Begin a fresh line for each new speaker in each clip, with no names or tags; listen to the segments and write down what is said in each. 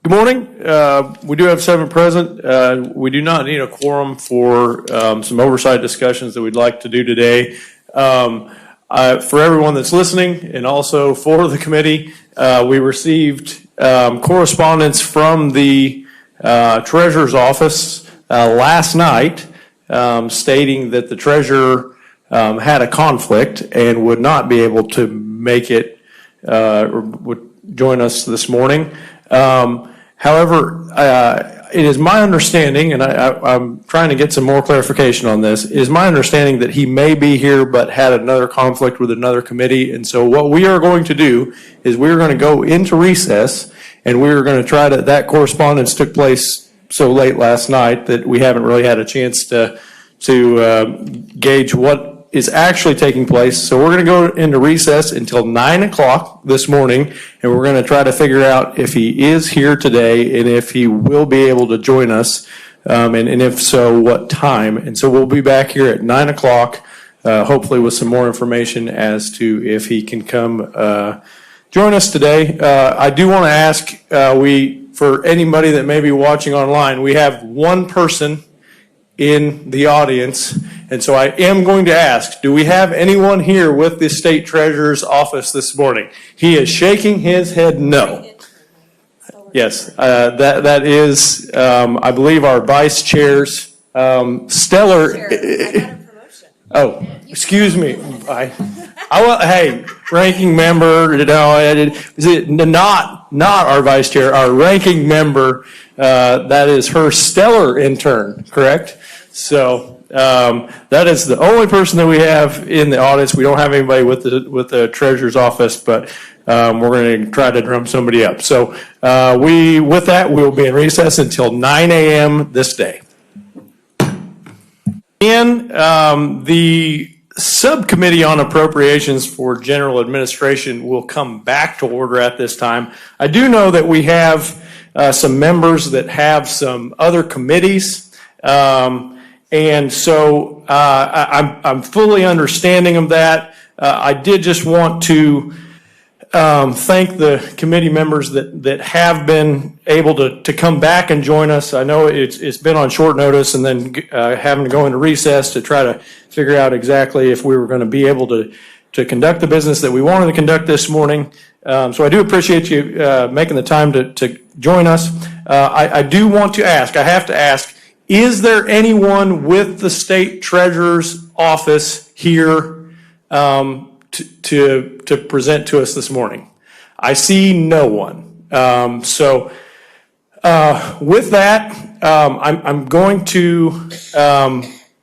Good morning. We do have 7 present. We do not need a quorum for some oversight discussions that we'd like to do today. For everyone that's listening and also for the committee, we received correspondence from the Treasurer's Office last night stating that the Treasurer had a conflict and would not be able to make it or would join us this morning. However, it is my understanding, and I'm trying to get some more clarification on this, it is my understanding that he may be here but had another conflict with another committee. And so what we are going to do is we're going to go into recess, and we're going to try to, that correspondence took place so late last night that we haven't really had a chance to gauge what is actually taking place. So we're going to go into recess until 9 o'clock this morning, and we're going to try to figure out if he is here today and if he will be able to join us, and if so, what time. And so we'll be back here at 9 o'clock, hopefully with some more information as to if he can come join us today. I do want to ask, for anybody that may be watching online, we have one person in the audience. And so I am going to ask, do we have anyone here with the State Treasurer's Office this morning? He is shaking his head no. Yes, that is, I believe, our Vice Chair's stellar. Oh, excuse me. Hey, ranking member, is it not our Vice Chair, our ranking member, that is her stellar intern, correct? So that is the only person that we have in the audience. We don't have anybody with the Treasurer's Office, but we're going to try to drum somebody up. So with that, we will be in recess until 9 a.m. this day. And the Subcommittee on Appropriations for General Administration will come back to order at this time. I do know that we have some members that have some other committees. And so I'm fully understanding of that. I did just want to thank the committee members that have been able to come back and join us. I know it's been on short notice, and then having to go into recess to try to figure out exactly if we were going to be able to conduct the business that we wanted to conduct this morning. So I do appreciate you making the time to join us. I do want to ask, I have to ask, is there anyone with the State Treasurer's Office here to present to us this morning? I see no one. So with that, I'm going to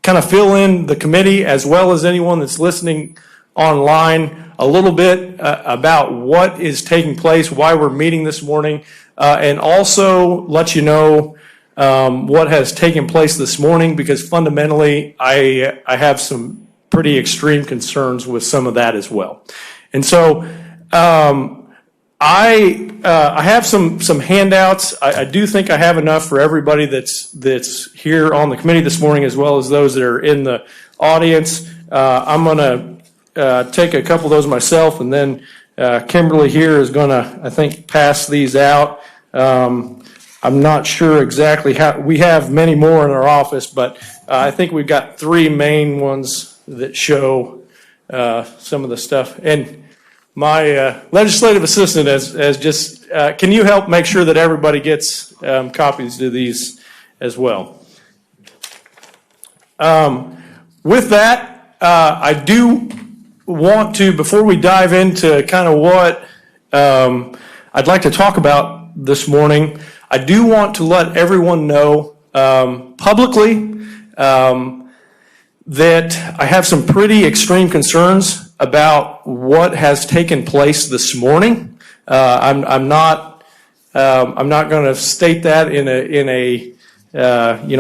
kind of fill in the committee as well as anyone that's listening online a little bit about what is taking place, why we're meeting this morning, and also let you know what has taken place this morning, because fundamentally I have some pretty extreme concerns with some of that as well. And so I have some handouts. I do think I have enough for everybody that's here on the committee this morning, as well as those that are in the audience. I'm going to take a couple of those myself, and then Kimberly here is going to, I think, pass these out. I'm not sure exactly how, we have many more in our office, but I think we've got 3 main ones that show some of the stuff. And my legislative assistant has just, can you help make sure that everybody gets copies of these as well? With that, I do want to, before we dive into kind of what I'd like to talk about this morning, I do want to let everyone know publicly that I have some pretty extreme concerns about what has taken place this morning. I'm not going to state that in a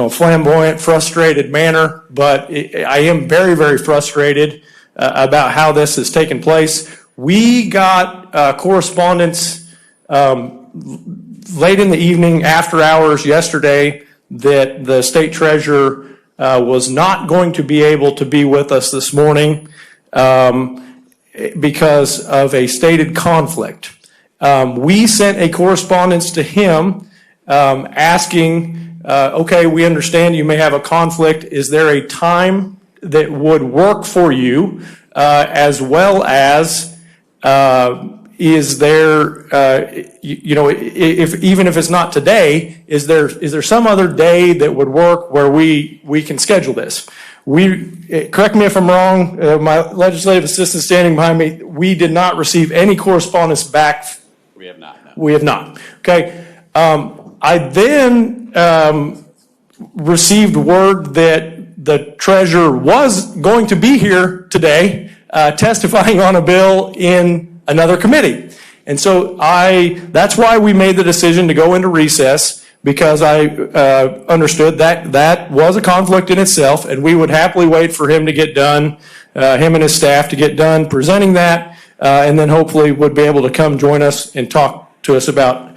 flamboyant, frustrated manner, but I am very, very frustrated about how this has taken place. We got correspondence late in the evening, after hours yesterday, that the State Treasurer was not going to be able to be with us this morning because of a stated conflict. We sent a correspondence to him asking, okay, we understand you may have a conflict. Is there a time that would work for you, as well as is there, even if it's not today, is there some other day that would work where we can schedule this? Correct me if I'm wrong, my legislative assistant standing behind me, we did not receive any correspondence back.
We have not. No.
We have not. Okay. I then received word that the treasurer was going to be here today testifying on a bill in another committee. And so that's why we made the decision to go into recess, because I understood that was a conflict in itself, and we would happily wait for him to get done, him and his staff to get done presenting that, and then hopefully would be able to come join us and talk to us about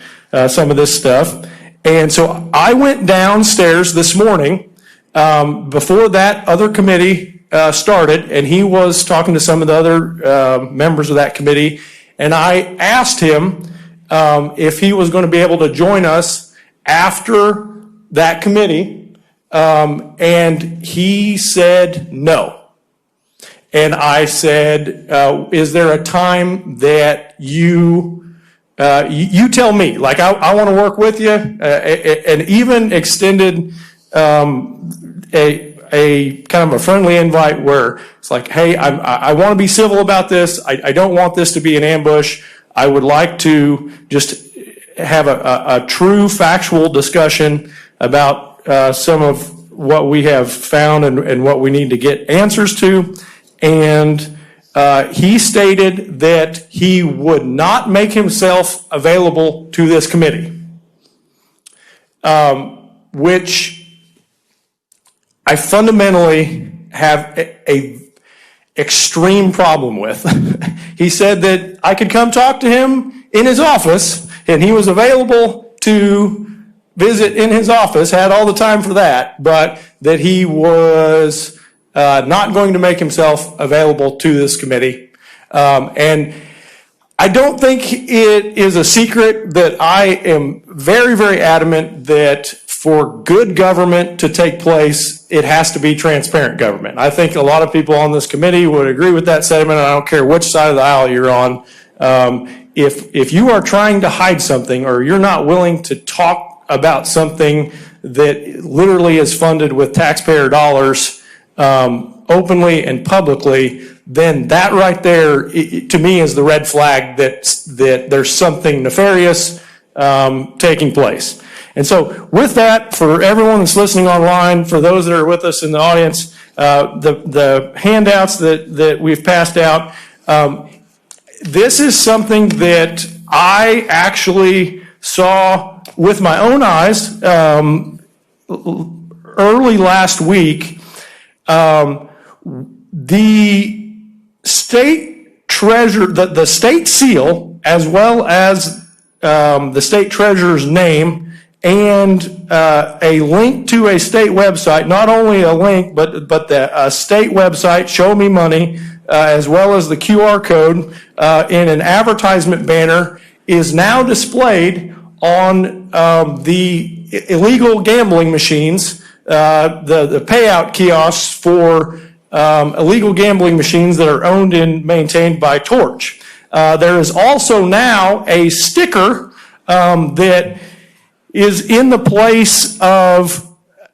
some of this stuff. And so I went downstairs this morning before that other committee started, and he was talking to some of the other members of that committee, and I asked him if he was going to be able to join us after that committee, and he said no. And I said, is there a time that you tell me, like I want to work with you, and even extended a kind of a friendly invite where it's like, hey, I want to be civil about this. I don't want this to be an ambush. I would like to just have a true factual discussion about some of what we have found and what we need to get answers to. And he stated that he would not make himself available to this committee, which I fundamentally have a extreme problem with. He said that I could come talk to him in his office, and he was available to visit in his office, had all the time for that, but that he was not going to make himself available to this committee. And I don't think it is a secret that I am very, very adamant that for good government to take place, it has to be transparent government. I think a lot of people on this committee would agree with that sentiment. I don't care which side of the aisle you're on. If you are trying to hide something, or you're not willing to talk about something that literally is funded with taxpayer dollars openly and publicly, then that right there, to me, is the red flag that there's something nefarious taking place. And so with that, for everyone that's listening online, for those that are with us in the audience, the handouts that we've passed out, this is something that I actually saw with my own eyes early last week. The state treasurer, the state seal, as well as the state treasurer's name, and a link to a state website, not only a link, but a state website, Show Me Money, as well as the QR code in an advertisement banner, is now displayed on the illegal gambling machines, the payout kiosks for illegal gambling machines that are owned and maintained by Torch. There is also now a sticker that is in the place of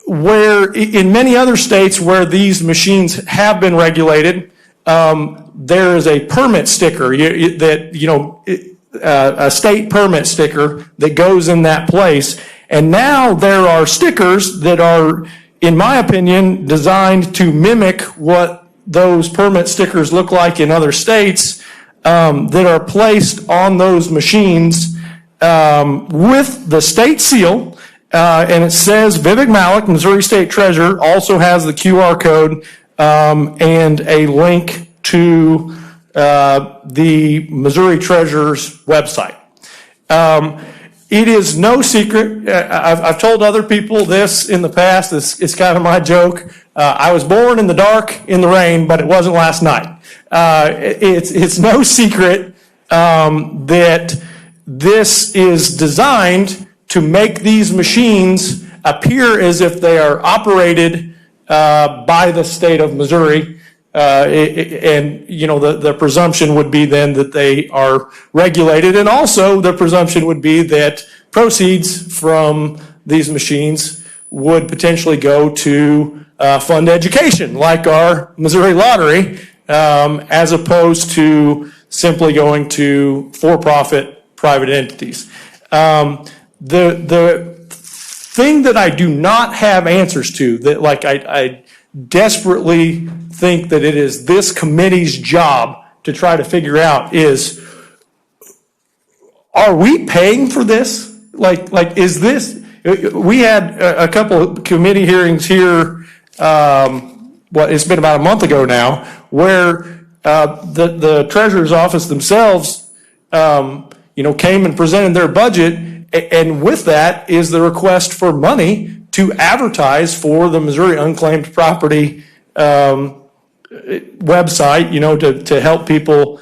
where, in many other states where these machines have been regulated, there is a permit sticker a state permit sticker that goes in that place. And now there are stickers that are, in my opinion, designed to mimic what those permit stickers look like in other states, that are placed on those machines with the state seal, and it says Vivek Malek, Missouri State Treasurer, also has the QR code and a link to the Missouri Treasurer's website. It is no secret. I've told other people this in the past. It's kind of my joke. I was born in the dark, in the rain, but it wasn't last night. It's no secret that this is designed to make these machines appear as if they are operated by the state of Missouri. And the presumption would be then that they are regulated, and also the presumption would be that proceeds from these machines would potentially go to fund education, like our Missouri Lottery, as opposed to simply going to for-profit private entities. The thing that I do not have answers to, that I desperately think that it is this committee's job to try to figure out, is, are we paying for this? Is this, we had a couple of committee hearings here, it's been about a month ago now, where the treasurer's office themselves, came and presented their budget, and with that is the request for money to advertise for the Missouri Unclaimed Property website, to help people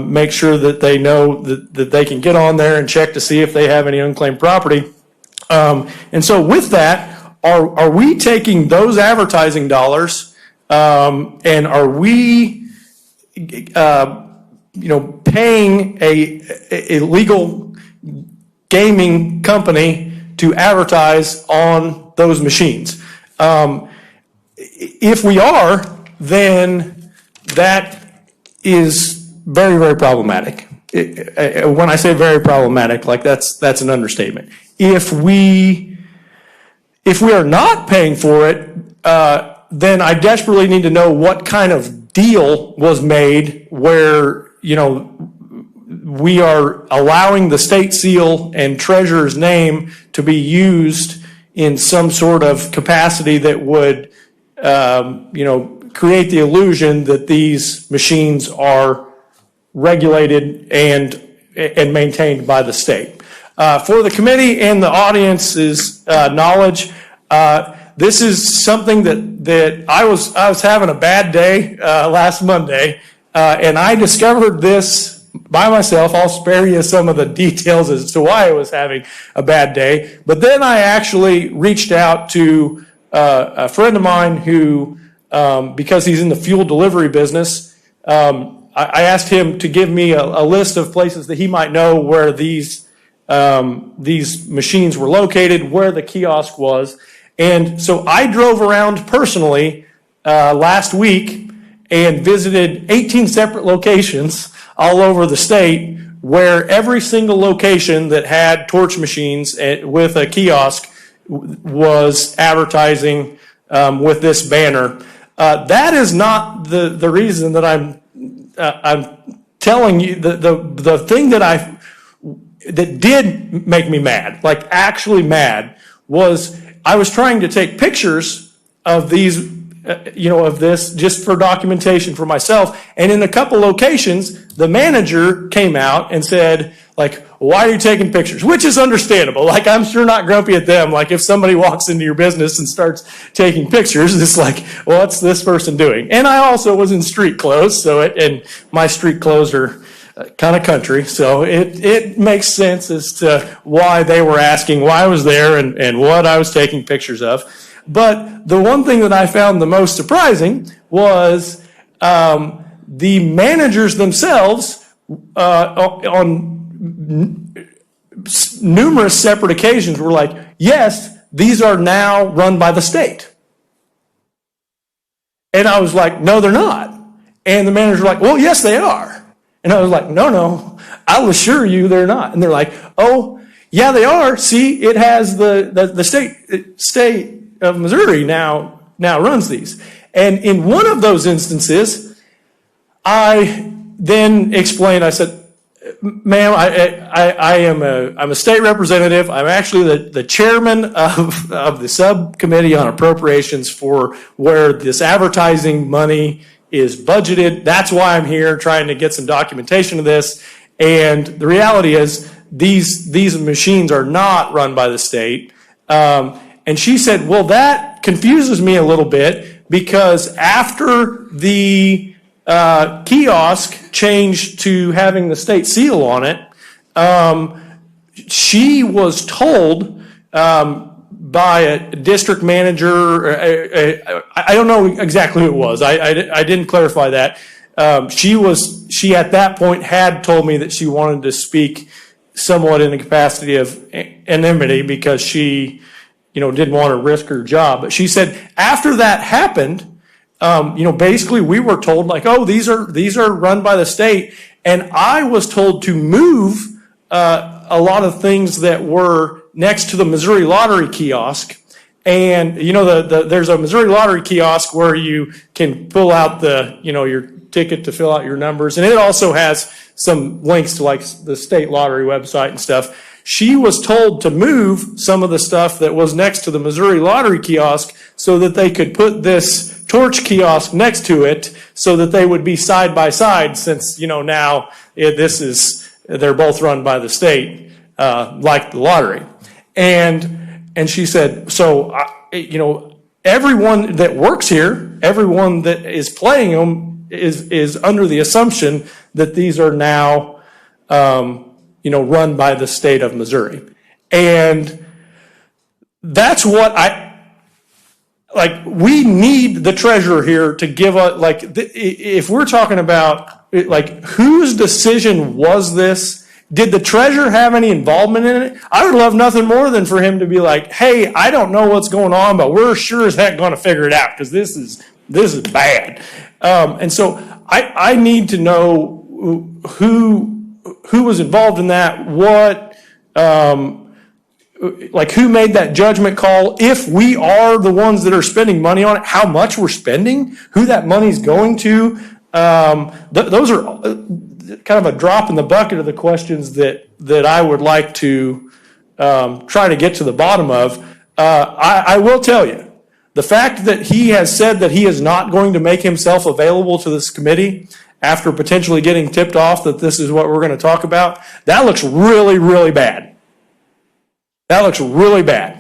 make sure that they know that they can get on there and check to see if they have any unclaimed property. And so with that, are we taking those advertising dollars and are we paying a legal gaming company to advertise on those machines? If we are, then that is very, very problematic. When I say very problematic, that's an understatement. If we are not paying for it, then I desperately need to know what kind of deal was made where, we are allowing the state seal and treasurer's name to be used in some sort of capacity that would, create the illusion that these machines are regulated and maintained by the state. For the committee and the audience's knowledge, this is something that I was having a bad day last Monday, and I discovered this by myself. I'll spare you some of the details as to why I was having a bad day. But then I actually reached out to a friend of mine who, because he's in the fuel delivery business, I asked him to give me a list of places that he might know where these machines were located, where the kiosk was. And so I drove around personally last week and visited 18 separate locations all over the state, where every single location that had torch machines with a kiosk was advertising with this banner. That is not the reason that I'm telling you. The thing that did make me mad, actually mad, was I was trying to take pictures of these, of this just for documentation for myself. And in a couple locations, the manager came out and said, why are you taking pictures? Which is understandable. I'm sure not grumpy at them. If somebody walks into your business and starts taking pictures, it's what's this person doing? And I also was in street clothes, and my street clothes are kind of country, so it makes sense as to why they were asking why I was there and what I was taking pictures of. But the one thing that I found the most surprising was the managers themselves on numerous separate occasions were like, yes, these are now run by the state. And I was like, no, they're not. And the managers were like, well, yes, they are. And I was like, no, I'll assure you they're not. And they're like, oh, yeah, they are. See, it has the state of Missouri now runs these. And in one of those instances, I then explained, I said, ma'am, I'm a state representative. I'm actually the chairman of the subcommittee on appropriations for where this advertising money is budgeted. That's why I'm here trying to get some documentation of this. And the reality is these machines are not run by the state. And she said, well, that confuses me a little bit, because after the kiosk changed to having the state seal on it, she was told by a district manager, I don't know exactly who it was. I didn't clarify that. She at that point had told me that she wanted to speak somewhat in the capacity of anonymity because she, didn't want to risk her job. But she said after that happened, basically we were told like, oh, these are run by the state, and I was told to move a lot of things that were next to the Missouri Lottery kiosk. And there's a Missouri Lottery kiosk where you can pull out your ticket to fill out your numbers, and it also has some links to like the state lottery website and stuff. She was told to move some of the stuff that was next to the Missouri Lottery kiosk so that they could put this torch kiosk next to it so that they would be side by side, since now they're both run by the state, like the lottery. And she said, so everyone that works here, everyone that is playing them is under the assumption that these are now run by the state of Missouri. And that's what we need the treasurer here to give us, if we're talking about, whose decision was this? Did the treasurer have any involvement in it? I would love nothing more than for him to be like, hey, I don't know what's going on, but we're sure as heck going to figure it out because this is bad. And so I need to know who was involved in that, who made that judgment call, if we are the ones that are spending money on it, how much we're spending, who that money's going to. Those are kind of a drop in the bucket of the questions that I would like to try to get to the bottom of. I will tell you, the fact that he has said that he is not going to make himself available to this committee after potentially getting tipped off that this is what we're going to talk about, that looks really, really bad. That looks really bad.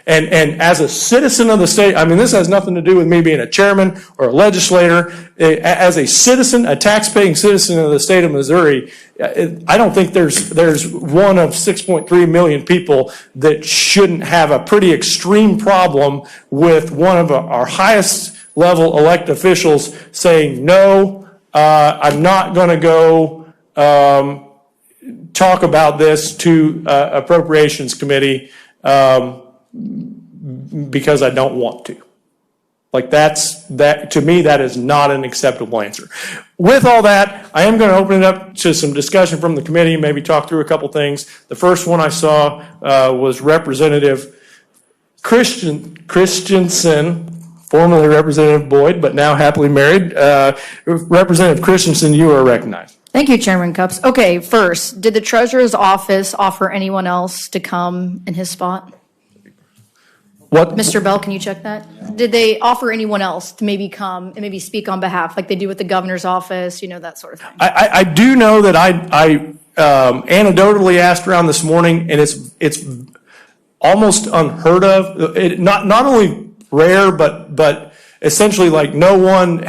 And as a citizen of the state, this has nothing to do with me being a chairman or a legislator. As a citizen, a tax-paying citizen of the state of Missouri, I don't think there's one of 6.3 million people that shouldn't have a pretty extreme problem with one of our highest level elected officials saying, no, I'm not going to go talk about this to Appropriations Committee because I don't want to. To me, that is not an acceptable answer. With all that, I am going to open it up to some discussion from the committee, maybe talk through a couple things. The first one I saw was Representative Christensen, formerly Representative Boyd, but now happily married. Representative Christensen, you are recognized.
Thank you, Chairman Cups. Okay, first, did the Treasurer's Office offer anyone else to come in his spot?
What?
Mr. Bell, can you check that? Did they offer anyone else to maybe come and maybe speak on behalf, like they do with the governor's office, that sort of thing?
I do know that I anecdotally asked around this morning, and it's almost unheard of. Not only rare, but essentially like no one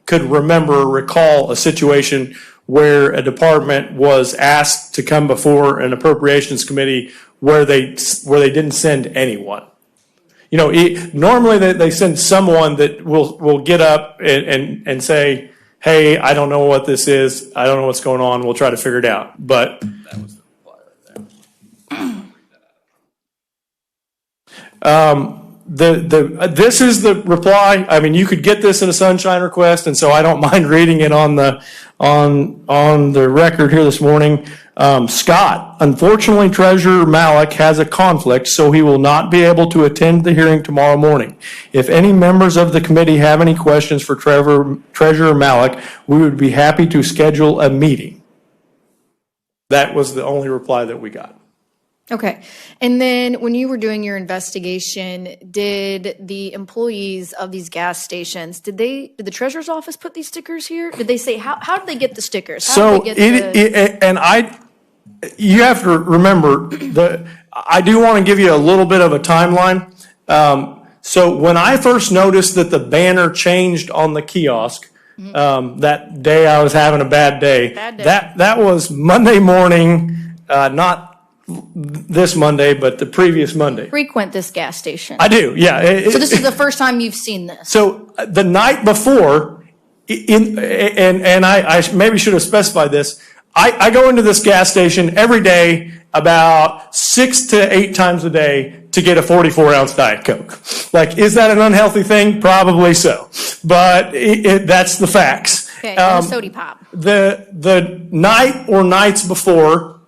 could recall a situation where a department was asked to come before an appropriations committee where they didn't send anyone. Normally they send someone that will get up and say, hey, I don't know what this is. I don't know what's going on. We'll try to figure it out. But that was the reply right there. This is the reply. You could get this in a sunshine request, and so I don't mind reading it on the record here this morning. Scott, unfortunately, Treasurer Malek has a conflict, so he will not be able to attend the hearing tomorrow morning. If any members of the committee have any questions for Treasurer Malek, we would be happy to schedule a meeting. That was the only reply that we got.
Okay. And then when you were doing your investigation, did the employees of these gas stations, did the Treasurer's Office put these stickers here? Did they say, how did they get the stickers?
You have to remember, I do want to give you a little bit of a timeline. So when I first noticed that the banner changed on the kiosk, that day I was having a bad day.
Bad day.
That was Monday morning, not this Monday, but the previous Monday.
Frequent this gas station.
I do, yeah.
So this is the first time you've seen this?
So the night before, and I maybe should have specified this, I go into this gas station every day about 6 to 8 times a day to get a 44-ounce Diet Coke. Like, is that an unhealthy thing? Probably so. But that's the facts.
Okay, and a soda pop.
The night or nights before,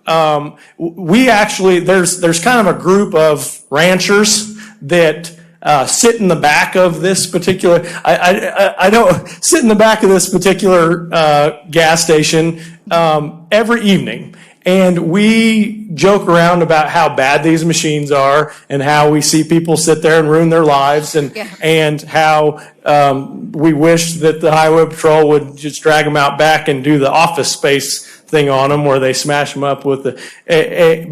we actually, there's kind of a group of ranchers that sit in the back of this particular, I don't, sit in the back of this particular gas station every evening. And we joke around about how bad these machines are and how we see people sit there and ruin their lives and how we wish that the Highway Patrol would just drag them out back and do the Office Space thing on them where they smash them up with the,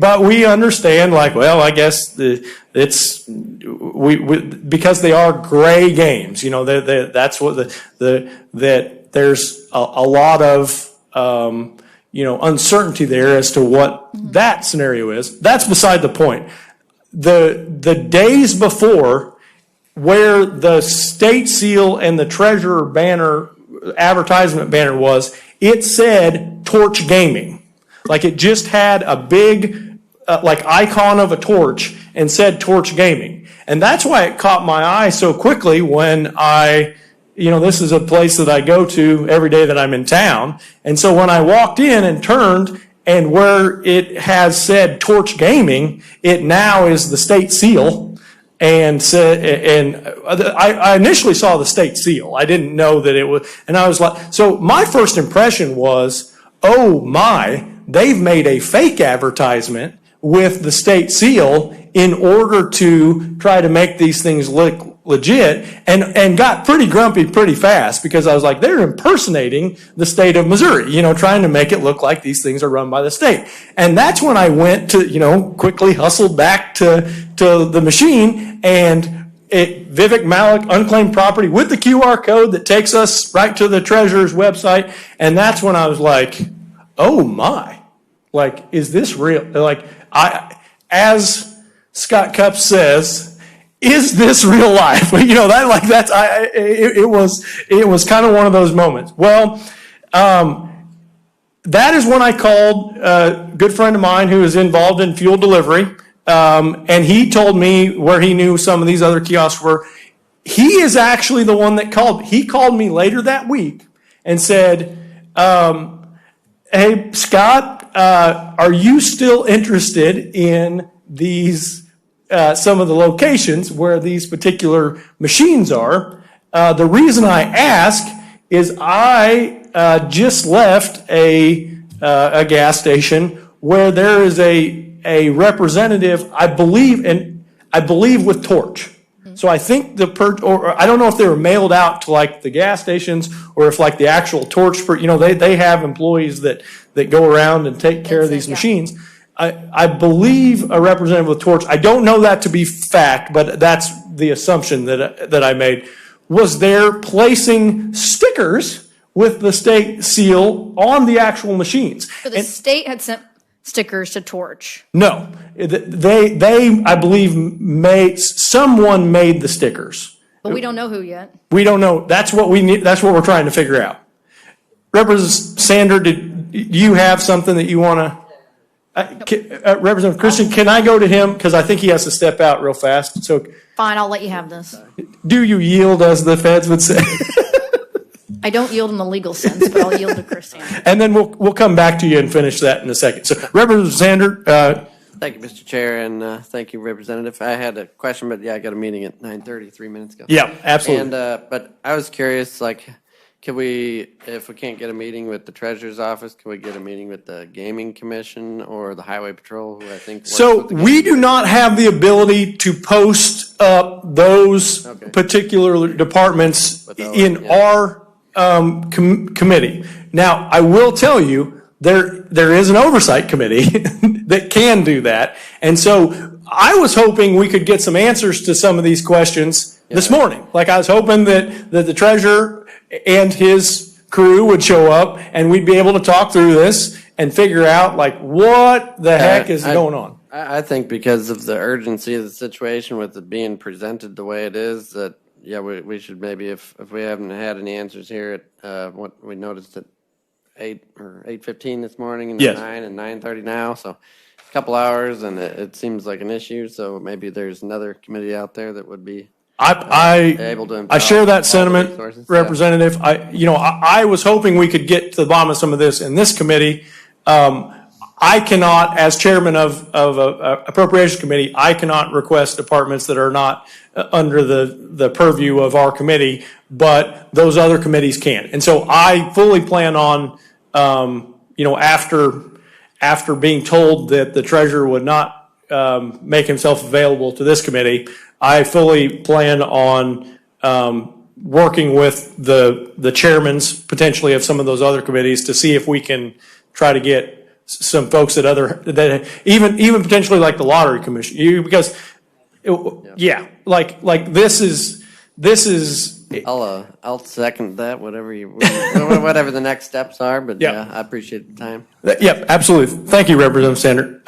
but we understand, like, well, I guess it's, because they are gray games, you know, that's what that there's a lot of, uncertainty there as to what that scenario is. That's beside the point. The days before, where the state seal and the treasurer banner, advertisement banner was, it said Torch Gaming. Like, it just had a big, icon of a torch and said Torch Gaming. And that's why it caught my eye so quickly when this is a place that I go to every day that I'm in town. And so when I walked in and turned, and where it has said Torch Gaming, it now is the state seal. And I initially saw the state seal. I didn't know that it was, and I was like, so my first impression was, oh my, they've made a fake advertisement with the state seal in order to try to make these things look legit, and got pretty grumpy pretty fast, because I was like, they're impersonating the state of Missouri, trying to make it look like these things are run by the state. And that's when I went to, quickly hustled back to the machine, and Vivek Malek, unclaimed property, with the QR code that takes us right to the treasurer's website. And that's when I was like, oh my, like, is this real? Like, as Scott Cupp says, is this real life? It was kind of one of those moments. Well, that is when I called a good friend of mine who is involved in fuel delivery, and he told me where he knew some of these other kiosks were. He is actually the one that called. He called me later that week and said, hey, Scott, are you still interested in these some of the locations where these particular machines are? The reason I ask is I just left a gas station where there is a representative, I believe with Torch. So I think or I don't know if they were mailed out to like the gas stations, or if like the actual Torch, they have employees that go around and take care of these machines. I believe a representative with Torch, I don't know that to be fact, but that's the assumption that I made, was there placing stickers with the state seal on the actual machines.
So the state had sent stickers to Torch?
No. They I believe, someone made the stickers.
But we don't know who yet.
We don't know. That's what we need. That's what we're trying to figure out. Representative Sander, do you have something that you want to? Representative Christian, can I go to him? Because I think he has to step out real fast. So
fine, I'll let you have this.
Do you yield, as the feds would say?
I don't yield in the legal sense, but I'll yield to Christian.
And then we'll come back to you and finish that in a second. So, Representative Sander.
Thank you, Mr. Chair, and thank you, Representative. I had a question, but yeah, I got a meeting at 9:30, 3 minutes ago.
Yeah, absolutely.
And but I was curious, like, can we, if we can't get a meeting with the Treasurer's Office, can we get a meeting with the Gaming Commission or the Highway Patrol, who I think works
So
with the
we do not have the ability to post up those particular departments in our committee. Now, I will tell you, there is an oversight committee that can do that. And so I was hoping we could get some answers to some of these questions this morning. Like, I was hoping that the treasurer and his crew would show up, and we'd be able to talk through this and figure out like what the heck is going on.
I think because of the urgency of the situation with it being presented the way it is, that we should maybe, if we haven't had any answers here at what we noticed at 8 or 8:15 this morning, and
Yes.
9 and 9:30 now, so a couple hours, and it seems like an issue. So maybe there's another committee out there that would be able to.
I share that
all the
sentiment,
resources.
Representative. I was hoping we could get to the bottom of some of this in this committee. I cannot, as chairman of a Appropriations Committee, I cannot request departments that are not under the purview of our committee, but those other committees can. And so I fully plan on, after being told that the treasurer would not make himself available to this committee, I fully plan on working with the chairmans potentially of some of those other committees to see if we can try to get some folks that even potentially like the lottery commission, because this is.
I'll second that, whatever the next steps are, but I appreciate the time.
Yep, absolutely. Thank you, Representative Sander.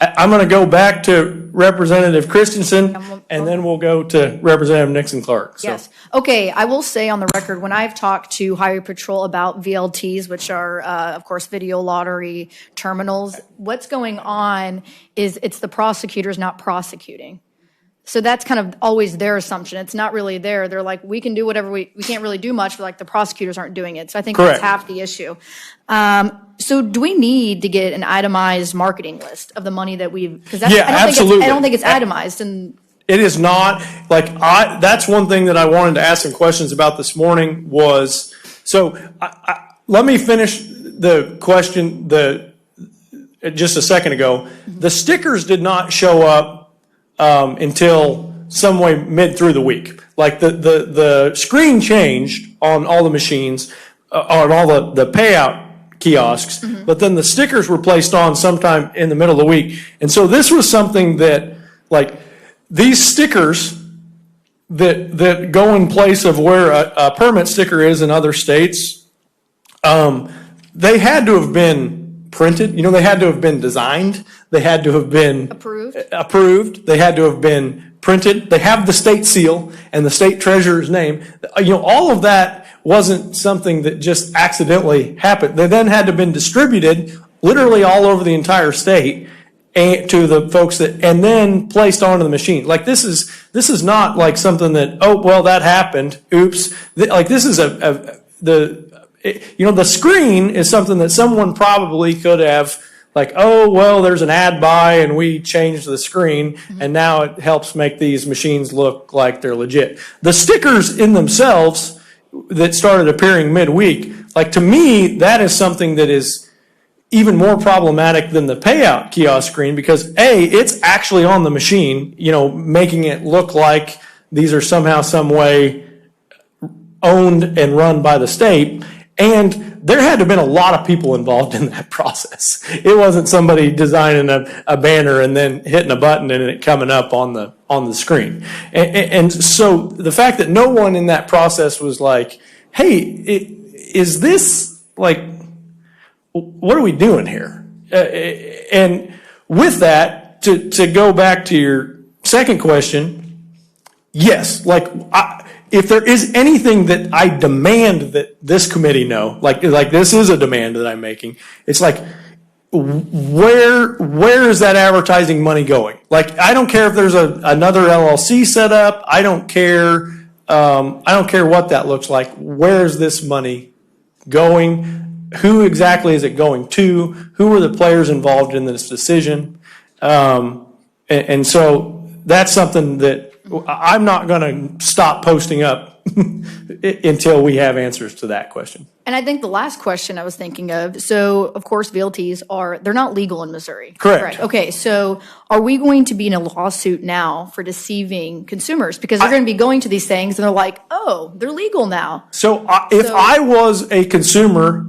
I'm going to go back to Representative Christensen, and then we'll go to Representative Nixon Clark. So.
Yes. Okay, I will say on the record, when I've talked to Highway Patrol about VLTs, which are, of course, video lottery terminals, what's going on is it's the prosecutors not prosecuting. So that's kind of always their assumption. It's not really there. They're like, we can do whatever we can't really do much, but like the prosecutors aren't doing it. So I think
Correct.
That's half the issue. So do we need to get an itemized marketing list of the money that we've, because
absolutely.
I don't think it's itemized. And
it is not. That's one thing that I wanted to ask some questions about this morning was, so let me finish the question just a second ago. The stickers did not show up until some way mid through the week. Like the screen changed on all the machines, on all the payout kiosks, but then the stickers were placed on sometime in the middle of the week. And so this was something that, like, these stickers that go in place of where a permit sticker is in other states, they had to have been printed. They had to have been designed. They had to have been approved. They had to have been printed. They have the state seal and the state treasurer's name. All of that wasn't something that just accidentally happened. They then had to have been distributed literally all over the entire state to the folks and then placed onto the machine. Like this is not like something that, that happened. Oops. This is the screen is something that someone probably could have, like, there's an ad buy and we changed the screen and now it helps make these machines look like they're legit. The stickers in themselves that started appearing midweek, like, to me, that is something that is even more problematic than the payout kiosk screen, because it's actually on the machine, making it look like these are somehow, some way owned and run by the state. And there had to have been a lot of people involved in that process. It wasn't somebody designing a banner and then hitting a button and it coming up on the screen. And so the fact that no one in that process was like, hey, is this, like, what are we doing here? And with that, to go back to your second question, yes, if there is anything that I demand that this committee know, like this is a demand that I'm making, it's like, where is that advertising money going? Like, I don't care if there's another LLC set up. I don't care what that looks like. Where is this money going? Who exactly is it going to? Who are the players involved in this decision? And so that's something that I'm not going to stop posting up until we have answers to that question.
And I think the last question I was thinking of, so of course VLTs they're not legal in Missouri.
Correct.
Okay, so are we going to be in a lawsuit now for deceiving consumers? Because they're going to be going to these things and they're like, they're legal now.
So if I was a consumer,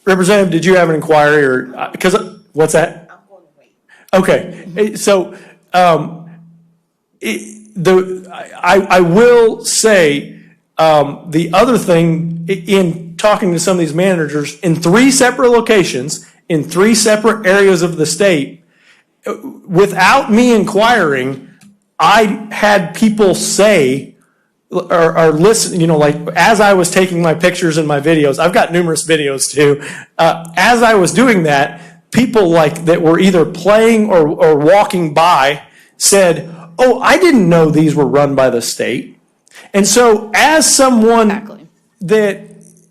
Representative, did you have an inquiry or, because, what's that? I'm going to wait. Okay, so I will say, The other thing, in talking to some of these managers in 3 separate locations, in 3 separate areas of the state, without me inquiring, I had people say, or listen, like as I was taking my pictures and my videos, I've got numerous videos too. As I was doing that, people that were either playing or walking by said, "Oh, I didn't know these were run by the state." And so, as someone that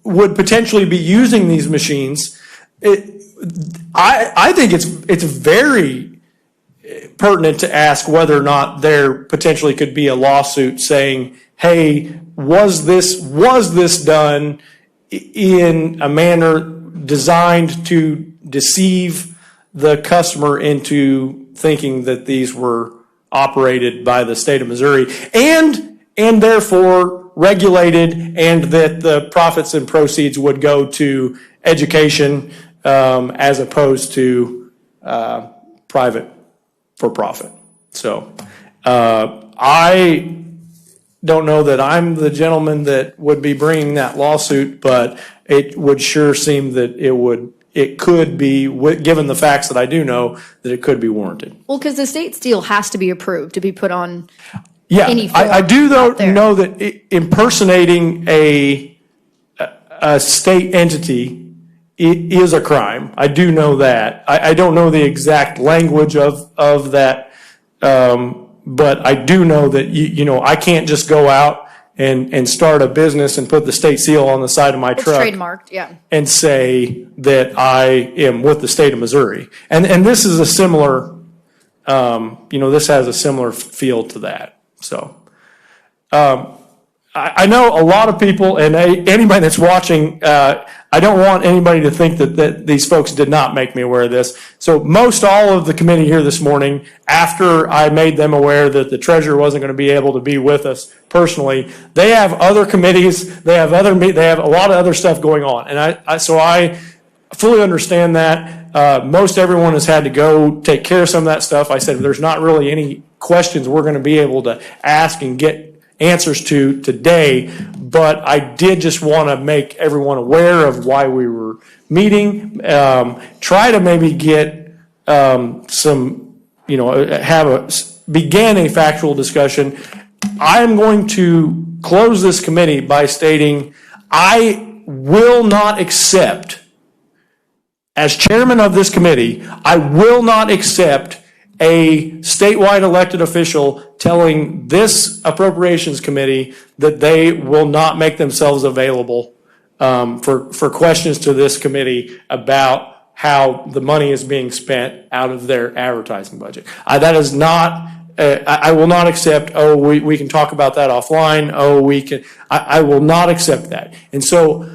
would potentially be using these machines, I think it's very pertinent to ask whether or not there potentially could be a lawsuit saying, "Hey, was this done in a manner designed to deceive the customer into thinking that these were operated by the state of Missouri and therefore regulated, and that the profits and proceeds would go to education as opposed to private for profit." So I don't know that I'm the gentleman that would be bringing that lawsuit, but it would sure seem that it could be, given the facts that I do know, that it could be warranted.
Well, because the state seal has to be approved to be put on.
Yeah,
any form
I do though
out there.
know that impersonating a state entity is a crime. I do know that. I don't know the exact language of that, but I do know that I can't just go out and start a business and put the state seal on the side of my truck.
It's trademarked, yeah.
And say that I am with the state of Missouri. And this is a similar, this has a similar feel to that. So, I know a lot of people, and anybody that's watching, I don't want anybody to think that these folks did not make me aware of this. So most all of the committee here this morning, after I made them aware that the treasurer wasn't going to be able to be with us personally, they have other committees, they have a lot of other stuff going on. And I fully understand that. Most everyone has had to go take care of some of that stuff. I said there's not really any questions we're going to be able to ask and get answers to today, but I did just want to make everyone aware of why we were meeting. Try to maybe get begin a factual discussion. I am going to close this committee by stating I will not accept, as chairman of this committee, I will not accept a statewide elected official telling this Appropriations Committee that they will not make themselves available for questions to this committee about how the money is being spent out of their advertising budget. That is not, I will not accept, we can talk about that offline, I will not accept that. And so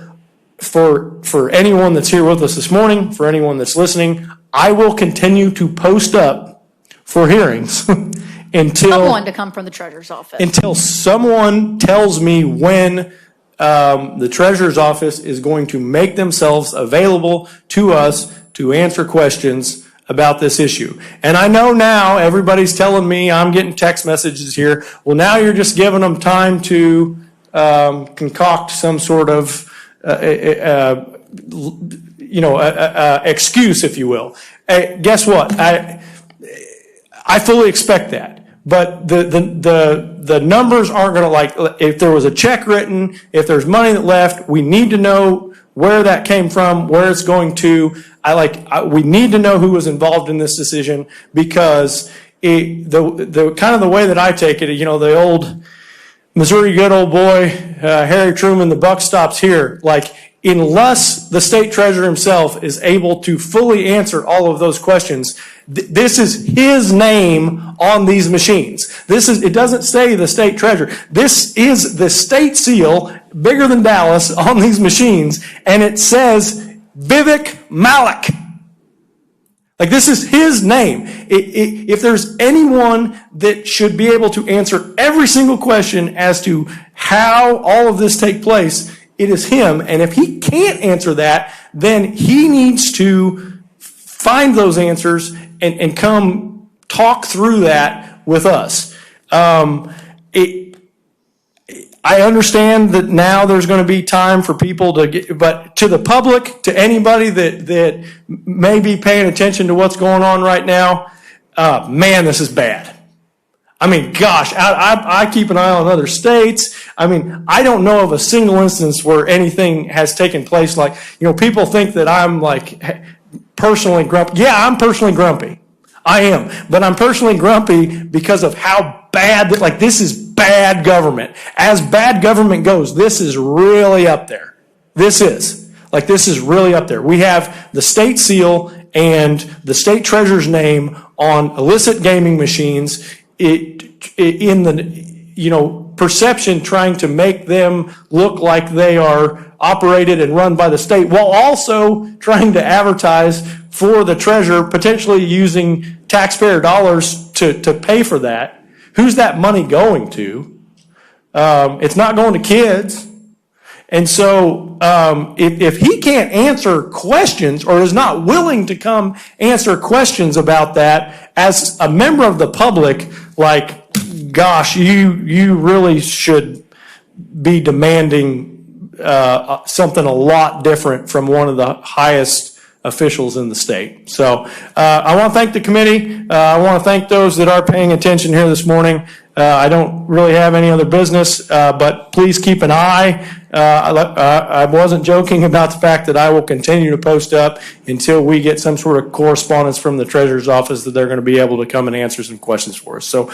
for anyone that's here with us this morning, for anyone that's listening, I will continue to post up for hearings until
Someone to come from the treasurer's office.
Until someone tells me when the treasurer's office is going to make themselves available to us to answer questions about this issue. And I know now everybody's telling me, I'm getting text messages here, well, now you're just giving them time to concoct some sort of excuse, if you will. Guess what? I fully expect that, but the numbers aren't going to, if there was a check written, if there's money that left, we need to know where that came from, where it's going to. We need to know who was involved in this decision, because the kind of the way that I take it, the old Missouri good old boy, Harry Truman, the buck stops here. Unless the state treasurer himself is able to fully answer all of those questions, this is his name on these machines. It doesn't say the state treasurer. This is the state seal, bigger than Dallas, on these machines, and it says Vivek Malek. This is his name. If there's anyone that should be able to answer every single question as to how all of this take place, it is him. And if he can't answer that, then he needs to find those answers and come talk through that with us. I understand that now there's going to be time for people to get, but to the public, to anybody that may be paying attention to what's going on right now, man, this is bad. I mean, gosh, I keep an eye on other states. I mean, I don't know of a single instance where anything has taken place like, people think that I'm like personally grumpy. Yeah, I'm personally grumpy. I am. But I'm personally grumpy because of how bad, this is bad government. As bad government goes, this is really up there. This is really up there. We have the state seal and the state treasurer's name on illicit gaming machines in the, perception, trying to make them look like they are operated and run by the state, while also trying to advertise for the treasurer, potentially using taxpayer dollars to pay for that. Who's that money going to? It's not going to kids. And so if he can't answer questions or is not willing to come answer questions about that as a member of the public, gosh, you really should be demanding something a lot different from one of the highest officials in the state. So I want to thank the committee. I want to thank those that are paying attention here this morning. I don't really have any other business, but please keep an eye. I wasn't joking about the fact that I will continue to post up until we get some sort of correspondence from the treasurer's office that they're going to be able to come and answer some questions for us. So